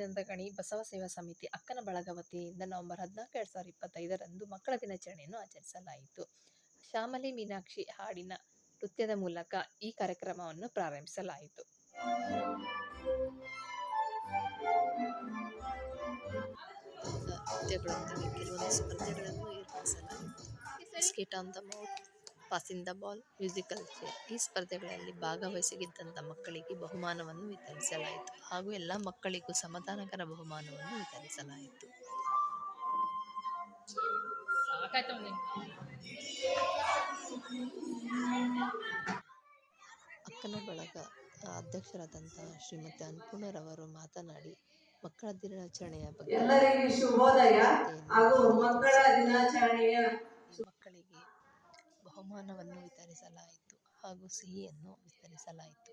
ನಂದಗಣಿ ಬಸವ ಸೇವಾ ಸಮಿತಿ ಅಕ್ಕನ ಬಳಗ ವತಿಯಿಂದ ನವೆಂಬರ್ 14, 2025ರಂದು ಮಕ್ಕಳ ದಿನಾಚರಣೆಯನ್ನು ಆಚರಿಸಲಾಯಿತು. ಶ್ಯಾಮಲಿ ಮೀನಾಕ್ಷಿ ಹಾಡಿನ ನೃತ್ಯದ ಮೂಲಕ ಈ ಕಾರ್ಯಕ್ರಮವನ್ನು ಪ್ರಾರಂಭಿಸಲಾಯಿತು. ನೃತ್ಯಗಳೊಂದಿಗೆ ಕೆಲವೊಂದು ಸ್ಪರ್ಧೆಗಳನ್ನು ಏರ್ಪಡಿಸಲಾಯಿತು. Skit on the mouth, passing the ball, musical chair. ಈ ಸ್ಪರ್ಧೆಗಳಲ್ಲಿ ಭಾಗವಹಿಸಿದ್ದಂಥ ಮಕ್ಕಳಿಗೆ ಬಹುಮಾನವನ್ನು ವಿತರಿಸಲಾಯಿತು ಹಾಗೂ ಎಲ್ಲ ಮಕ್ಕಳಿಗೂ ಸಮಾಧಾನಕರ ಬಹುಮಾನವನ್ನು ವಿತರಿಸಲಾಯಿತು. ಅಕ್ಕನ ಬಳಗ ಅಧ್ಯಕ್ಷರಾದಂತಹ ಶ್ರೀಮತಿ ಅನ್ನಪೂರ್ಣರವರು ಮಾತನಾಡಿ ಮಕ್ಕಳ ದಿನಾಚರಣೆಯ ಬಗ್ಗೆ ಎಲ್ಲರಿಗೂ ಶುಭೋದಯ ಹಾಗೂ ಮಕ್ಕಳ ದಿನಾಚರಣೆಯ ಮಕ್ಕಳಿಗೆ ಬಹುಮಾನವನ್ನು ವಿತರಿಸಲಾಯಿತು ಹಾಗೂ ಸಿಹಿಯನ್ನು ವಿತರಿಸಲಾಯಿತು.